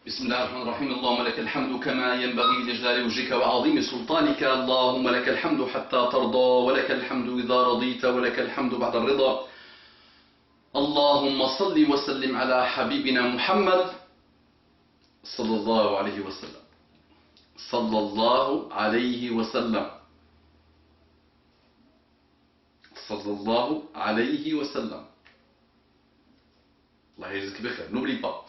بسم الله الرحمن الرحيم. اللهم لك الحمد كما ينبغي لجلال وجهك وعظيم سلطانك. اللهم لك الحمد حتى ترضى، ولك الحمد إذا رضيت، ولك الحمد بعد الرضا. اللهم صل وسلم على حبيبنا محمد صلى الله عليه وسلم. صلى الله عليه وسلم. صلى الله عليه وسلم. الله يجزيك بخير. N'oublie pas.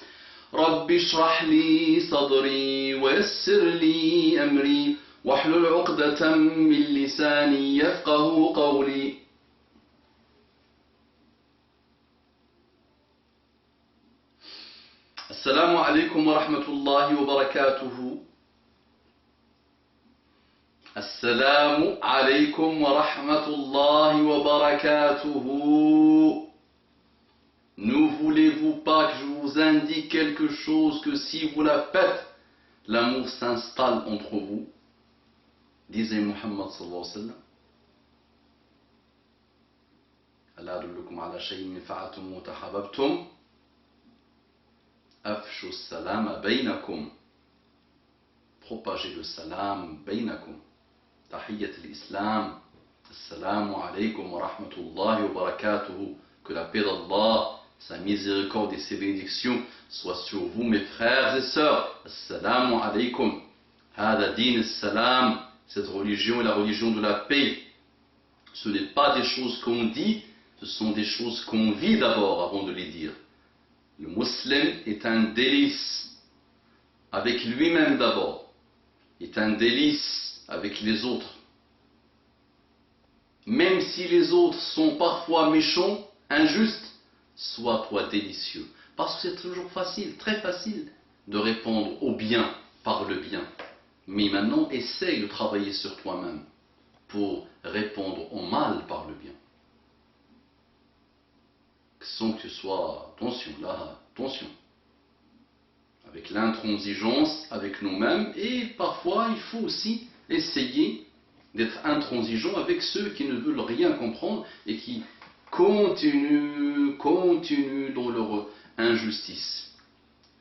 رب اشرح لي صدري ويسر لي أمري واحلل عقدة من لساني يفقه قولي. السلام عليكم ورحمة الله وبركاته. السلام عليكم ورحمة الله وبركاته. Ne voulez-vous pas que je vous indique quelque chose que si vous la faites, l'amour s'installe entre vous? Disait Muhammad sallallahu alayhi wa sallam. ألا أدلكم على شيء فعلتم وتحاببتم أفشوا السلام بينكم. Propagez le salam بينكم. تحية الإسلام. السلام عليكم ورحمة الله وبركاته. Que la paix d'Allah, sa miséricorde et ses bénédictions soient sur vous, mes frères et sœurs. Assalamu alaikum. Hada din salam. Cette religion est la religion de la paix. Ce n'est pas des choses qu'on dit, ce sont des choses qu'on vit d'abord avant de les dire. Le musulman est un délice avec lui-même d'abord, est un délice avec les autres. Même si les autres sont parfois méchants, injustes, sois toi délicieux. Parce que c'est toujours facile, très facile, de répondre au bien par le bien. Mais maintenant, essaye de travailler sur toi-même pour répondre au mal par le bien. Sans que tu sois, attention, là, attention, avec l'intransigeance, avec nous-mêmes, et parfois il faut aussi essayer d'être intransigeant avec ceux qui ne veulent rien comprendre et qui continuent dans leur injustice.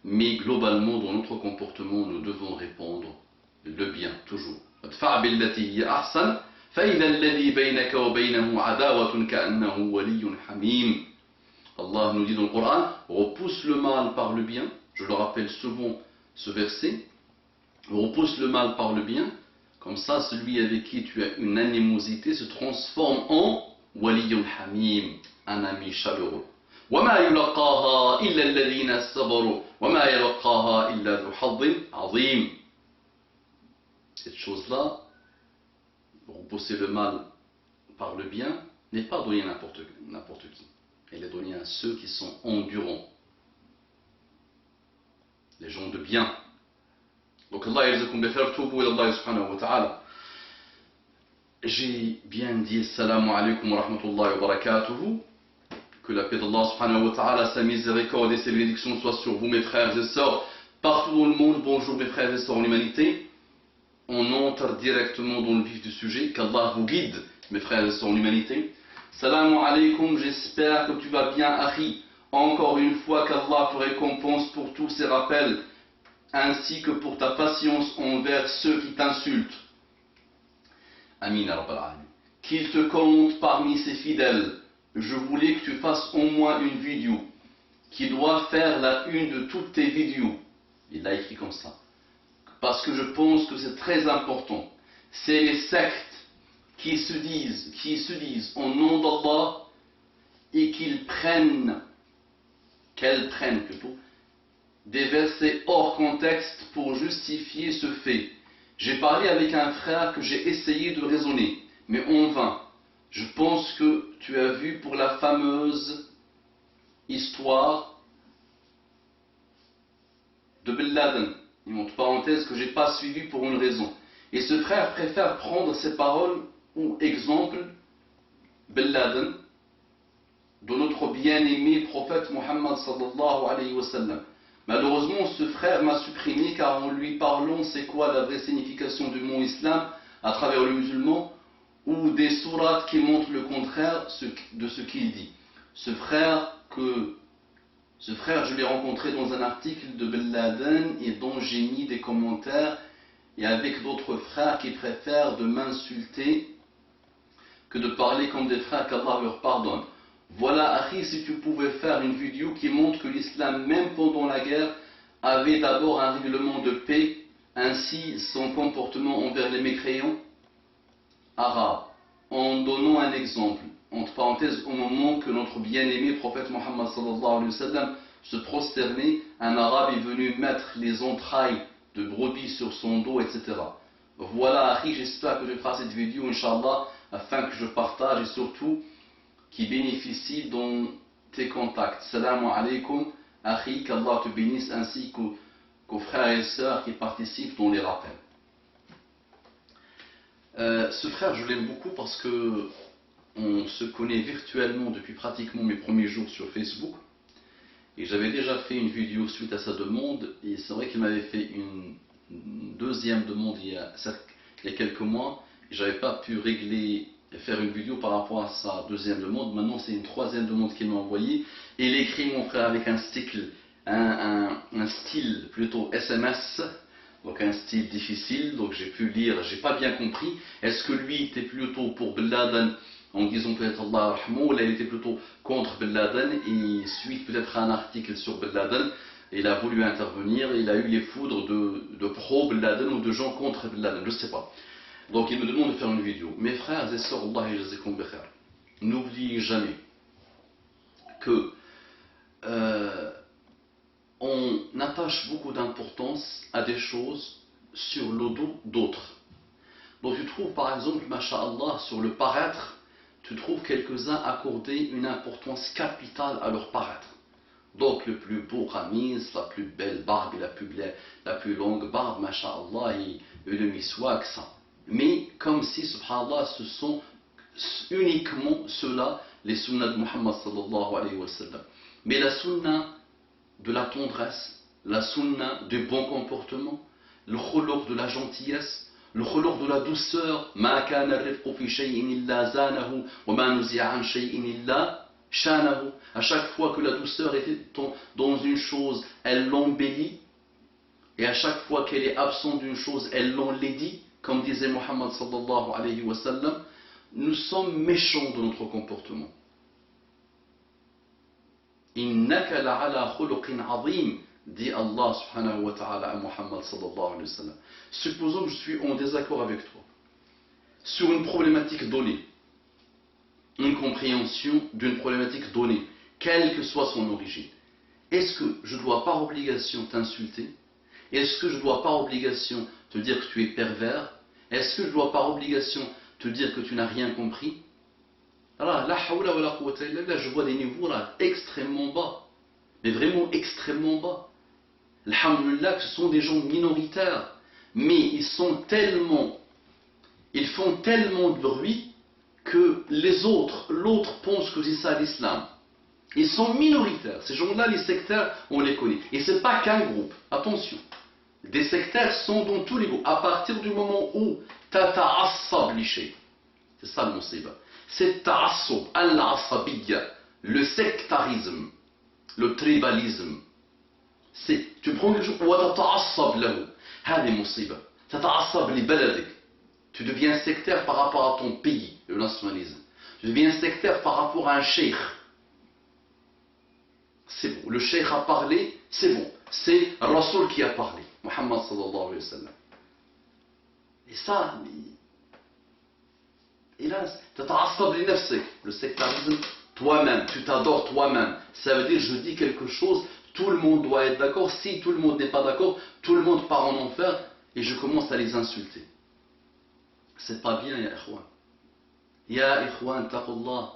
Mais globalement, dans notre comportement, nous devons répondre le bien, toujours. Allah nous dit dans le Coran, repousse le mal par le bien. Je le rappelle souvent ce verset. Repousse le mal par le bien. Comme ça, celui avec qui tu as une animosité se transforme en waliyun hamim, un ami chaleureux. وَمَا يُلَقَّاهَا إِلَّا الَّذِينَ صَبَرُوا وَمَا يَلَقَّاهَا إِلَّا ذُو حَظٍّ عَظِيمٍ. Cette chose-là, repousser le mal par le bien, n'est pas donné à n'importe qui. Elle est donnée à ceux qui sont endurants, les gens de bien. Donc Allah yarzukum bi khair, tubu ila Allah subhanahu wa ta'ala. J'ai bien dit Assalamu alaikum wa rahmatullahi wa barakatuhu. Que la paix d'Allah subhanahu wa ta'ala, sa miséricorde et ses bénédictions soient sur vous, mes frères et sœurs, partout dans le monde. Bonjour mes frères et sœurs en humanité. On entre directement dans le vif du sujet. Qu'Allah vous guide, mes frères et sœurs en humanité. Assalamu alaikum, j'espère que tu vas bien, Akhi. Encore une fois, qu'Allah te récompense pour tous ces rappels, ainsi que pour ta patience envers ceux qui t'insultent. Amin Rabbal Alamin. Qu'il te compte parmi ses fidèles. Je voulais que tu fasses au moins une vidéo qui doit faire la une de toutes tes vidéos. Il a écrit comme ça. Parce que je pense que c'est très important. C'est les sectes qui se disent au nom d'Allah et qu'elles prennent plutôt des versets hors contexte pour justifier ce fait. J'ai parlé avec un frère que j'ai essayé de raisonner, mais en vain. Je pense que tu as vu pour la fameuse histoire de Ben Laden, une entre parenthèses que je n'ai pas suivi pour une raison. Et ce frère préfère prendre ces paroles ou exemple Ben Laden de notre bien-aimé prophète Muhammad sallallahu alayhi wa sallam. Malheureusement, ce frère m'a supprimé car en lui parlant c'est quoi la vraie signification du mot islam à travers le musulman, ou des sourates qui montrent le contraire de ce qu'il dit. Ce frère que Ce frère, je l'ai rencontré dans un article de Ben Laden et dont j'ai mis des commentaires, et avec d'autres frères qui préfèrent de m'insulter que de parler comme des frères, qu'Allah leur pardonne. Voilà, Akhi, si tu pouvais faire une vidéo qui montre que l'islam, même pendant la guerre, avait d'abord un règlement de paix, ainsi son comportement envers les mécréants arabes, en donnant un exemple, entre parenthèses, au moment que notre bien-aimé prophète Mohammed sallallahu alayhi wa sallam se prosternait, un arabe est venu mettre les entrailles de brebis sur son dos, etc. Voilà, Akhi, j'espère que je ferai cette vidéo, Inch'Allah, afin que je partage et surtout qui bénéficie dans tes contacts. Salam alaikum, Akhi, qu'Allah te bénisse ainsi qu'aux frères et sœurs qui participent dans les rappels. Ce frère, je l'aime beaucoup parce que on se connaît virtuellement depuis pratiquement mes premiers jours sur Facebook. Et j'avais déjà fait une vidéo suite à sa demande. Et c'est vrai qu'il m'avait fait une deuxième demande il y a quelques mois. Je n'avais pas pu régler et faire une vidéo par rapport à sa deuxième demande. Maintenant, c'est une troisième demande qu'il m'a envoyée. Et il écrit, mon frère, avec un style plutôt SMS. Donc un style difficile, donc j'ai pu lire, j'ai pas bien compris. Est-ce que lui était plutôt pour Ben Laden en disant peut-être Allah rahmou, ou là il était plutôt contre Ben Laden, et suite peut-être à un article sur Ben Laden, il a voulu intervenir, et il a eu les foudres de pro Ben Laden ou de gens contre Ben Laden, je sais pas. Donc il me demande de faire une vidéo. Mes frères et sœurs, Allah yajazakum bikhair, n'oubliez jamais que on attache beaucoup d'importance à des choses sur le dos d'autres. Donc tu trouves par exemple, masha'Allah, sur le paraître, tu trouves quelques-uns accorder une importance capitale à leur paraître. Donc le plus beau qamis, la plus belle barbe et la plus longue barbe, masha'Allah, et le miswak, ça. Mais comme si, subhanallah, ce sont uniquement ceux-là, les sunnahs de Muhammad sallallahu alayhi wa sallam. Mais la sunnah de la tendresse, la sunna du bon comportement, le khuluq de la gentillesse, le khuluq de la douceur, ma kana rifqu fi shay'in illa zanahu wa ma nuzi'a an shay'in illa shanahu. À chaque fois que la douceur est dans une chose, elle l'embellit, et à chaque fois qu'elle est absente d'une chose, elle l'enlaidit, comme disait Muhammad sallallahu alayhi wa sallam. Nous sommes méchants de notre comportement. Innaka la'ala khuluqin azim, dit Allah subhanahu wa ta'ala à Muhammad sallallahu alayhi wa sallam. Supposons que je suis en désaccord avec toi sur une problématique donnée, une compréhension d'une problématique donnée, quelle que soit son origine. Est-ce que je dois par obligation t'insulter? Est-ce que je dois par obligation te dire que tu es pervers? Est-ce que je dois par obligation te dire que tu n'as rien compris? Alors, la hawla wa la quwwata illa billah, je vois des niveaux là extrêmement bas, mais vraiment extrêmement bas. Alhamdulillah, que ce sont des gens minoritaires, mais ils font tellement de bruit que l'autre pense que c'est ça l'islam. Ils sont minoritaires. Ces gens-là, les sectaires, on les connaît. Et ce n'est pas qu'un groupe. Attention. Des sectaires sont dans tous les groupes. À partir du moment où tata'assab li-shay. C'est ça le musiba. C'est ta'assub, al-asabiyya, le sectarisme, le tribalisme. Tu prends quelque chose, wa tata'assab lahu. Hadi musiba. Tata'assab li baladik. Tu deviens sectaire par rapport à ton pays, le nationalisme. Tu deviens sectaire par rapport à un cheikh. C'est bon, le cheikh a parlé, c'est bon. C'est Rasoul qui a parlé, Muhammad sallallahu alayhi wa sallam. Et ça, hélas, le sectarisme, toi-même, tu t'adores toi-même. Ça veut dire, je dis quelque chose, tout le monde doit être d'accord. Si tout le monde n'est pas d'accord, tout le monde part en enfer et je commence à les insulter. C'est pas bien, ya ikhwan. Ya ikhwan, taqullah.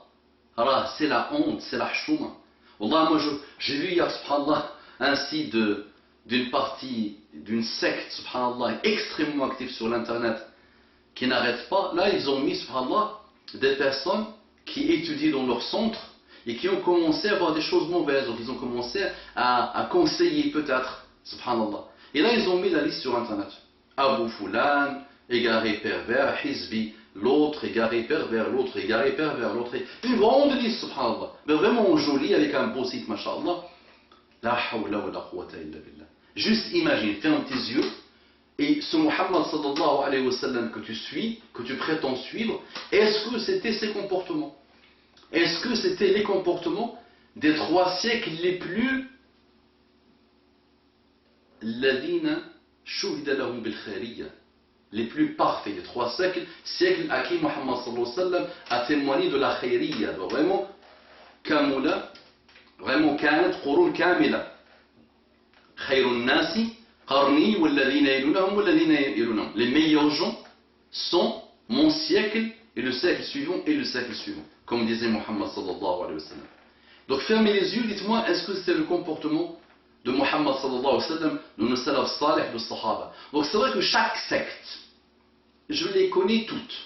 Alors, c'est la honte, c'est la chouma. Wallah, moi j'ai vu hier, subhanallah, un site d'une partie, d'une secte, subhanallah, extrêmement active sur l'internet, qui n'arrête pas. Là, ils ont mis, subhanallah, des personnes qui étudient dans leur centre et qui ont commencé à voir des choses mauvaises. Donc, ils ont commencé à conseiller peut-être, subhanallah. Et là, ils ont mis la liste sur internet. Abu Fulan, égaré pervers, Hizbi, l'autre égaré pervers, l'autre égaré pervers, l'autre. Une grande liste, subhanallah. Mais vraiment jolie, avec un beau site, mashallah. La hawla wa la quwwata illa billah. Juste imagine, ferme tes yeux, et ce Muhammad sallallahu alayhi wa sallam que tu suis, que tu prétends suivre, est-ce que c'était ses comportements? Est-ce que c'était les comportements des 3 siècles les plus ladina shuhida lahum bil khairiyya, les plus parfaits, les 3 siècles à qui Muhammad sallallahu alayhi wa sallam a témoigné de la khairiyya, vraiment kamula, vraiment kanat qurun kamila, khairun nasi qarni walladhina yalunahum walladhina yalunahum. Les meilleurs gens sont mon siècle et le siècle suivant et le siècle suivant, comme disait Muhammad sallallahu alayhi wa sallam. Donc fermez les yeux, dites-moi, est-ce que c'était le comportement de Muhammad sallallahu alayhi wa sallam, de nos salaf salih, de sahaba? Donc c'est vrai que chaque secte, je les connais toutes,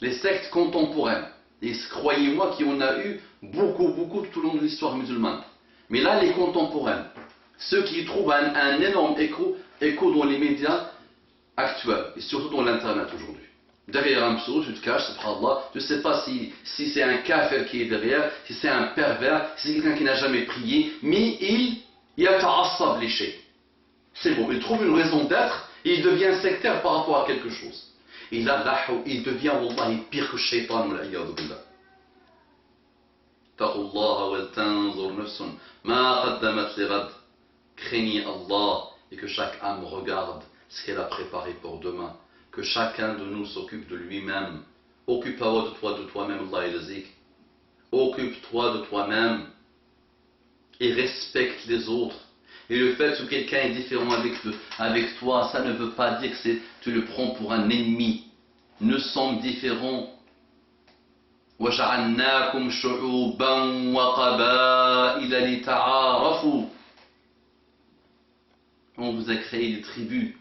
les sectes contemporaines, et croyez-moi qu'il y en a eu beaucoup tout au long de l'histoire musulmane. Mais là, les contemporaines, ceux qui trouvent un énorme écho dans les médias actuels, et surtout dans l'internet aujourd'hui. Derrière un pseudo, tu te caches, subhanallah, je ne sais pas si c'est un kafir qui est derrière, si c'est un pervers, si c'est quelqu'un qui n'a jamais prié, mais il yata'assab les shaykhs. C'est bon, il trouve une raison d'être, et il devient sectaire par rapport à quelque chose. Et là, il devient, wallahi, pire que shaytan, wal'iyadu billah. Taqullah wal tanzur nafsun ma qaddamat li ghad. Craignez Allah et que chaque âme regarde ce qu'elle a préparé pour demain. Que chacun de nous s'occupe de lui-même. Occupe-toi de toi-même, Allah ilazik. Occupe-toi de toi-même et respecte les autres. Et le fait que quelqu'un est différent avec toi, ça ne veut pas dire que tu le prends pour un ennemi. Nous sommes différents. وَجَعَلْنَاكُمْ شُعُوبًا وَقَبَائِلَ لِتَعَارَفُوا. On vous a créé des tribus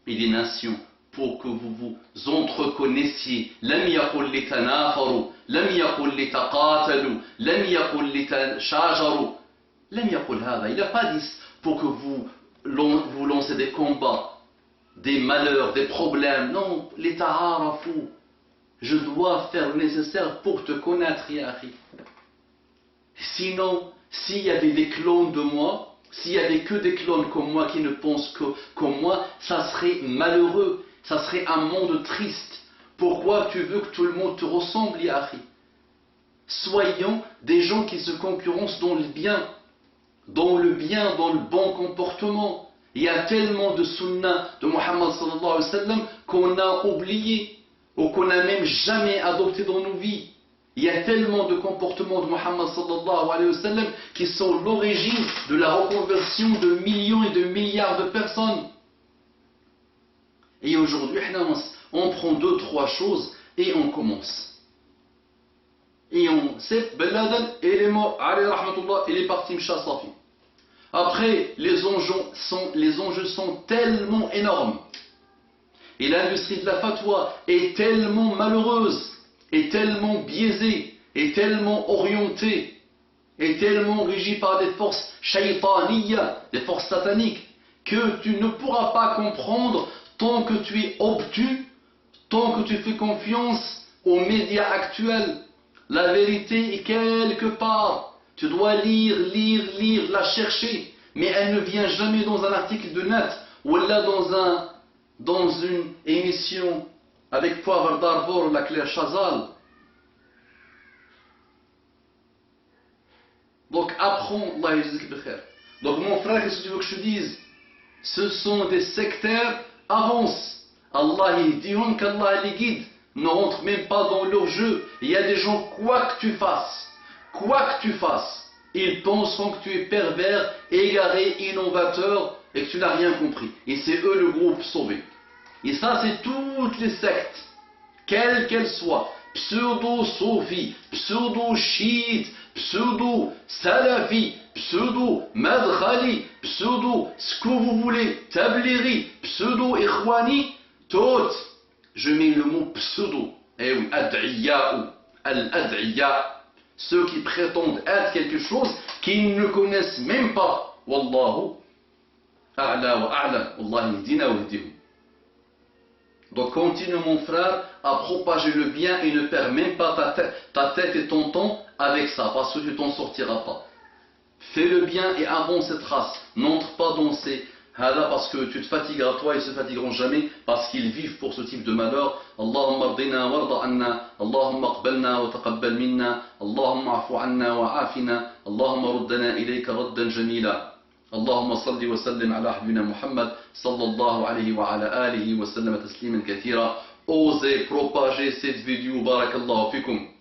et des nations pour que vous vous entreconnaissiez. لم يقل لتنافروا لم يقل لتقاتلوا لم يقل لتشاجروا لم يقل هذا. Il n'a pas dit pour que vous lancez des combats, des malheurs, des problèmes. Non, لتعارفوا. Je dois faire le nécessaire pour te connaître, ya akhi. Sinon, s'il y avait des clones de moi, s'il y avait que des clones comme moi qui ne pensent que comme moi, ça serait malheureux, ça serait un monde triste. Pourquoi tu veux que tout le monde te ressemble, ya akhi? Soyons des gens qui se concurrencent dans le bien, dans le bon comportement. Il y a tellement de sunnah de Muhammad sallallahu alayhi wa sallam qu'on a oublié, ou qu'on n'a même jamais adopté dans nos vies. Il y a tellement de comportements de Muhammad sallallahu alayhi wa sallam qui sont l'origine de la reconversion de millions et de milliards de personnes. Et aujourd'hui, on prend 2-3 choses et on commence. Et on sait, Ben Laden, et les mots, alayhi rahmatullah, il est parti m'cha safi. Après, les enjeux sont tellement énormes. Et l'industrie de la fatwa est tellement malheureuse, est tellement biaisée, est tellement orientée, est tellement régie par des forces shaytaniyya, des forces sataniques, que tu ne pourras pas comprendre tant que tu es obtus, tant que tu fais confiance aux médias actuels. La vérité est quelque part. Tu dois lire, la chercher, mais elle ne vient jamais dans un article de net, ou là dans une émission avec Poivre d'Arvor ou la Claire Chazal. Donc apprends, Allah yajzik bikhair. Donc mon frère, qu'est-ce que tu veux que je te dise? Ce sont des sectaires, avance. Allah yahdihum, qu'Allah les guide. Ne rentre même pas dans leur jeu. Il y a des gens, quoi que tu fasses, ils penseront que tu es pervers, égaré, innovateur et que tu n'as rien compris. Et c'est eux le groupe sauvé. Et ça, c'est toutes les sectes, quelles qu'elles soient, pseudo-sofi, pseudo-chiite, pseudo-salafi, pseudo-madkhali, pseudo, ce que vous voulez, tabliri, pseudo-ikhwani, toutes. Je mets le mot pseudo. Eh oui, ad'iya'u, al-ad'iya', ceux qui prétendent être quelque chose qu'ils ne connaissent même pas. Wallahu a'la wa a'la, Wallahi yahdina wa yahdihum. Donc continue mon frère à propager le bien et ne perds même pas ta tête et ton temps avec ça, parce que tu t'en sortiras pas. Fais le bien et avance cette race. N'entre pas dans ces هذا parce que tu te fatigueras toi, ils se fatigueront jamais parce qu'ils vivent pour ce type de malheur. Allahumma ardina warda anna, Allahumma aqbalna wa taqabbal minna, Allahumma afu anna wa afina, Allahumma ruddana ilayka raddan jamila. اللهم صل وسلم على حبيبنا محمد صلى الله عليه وعلى آله وسلم تسليما كثيرا. Osez propager cette vidéo. Barakallahu fikum.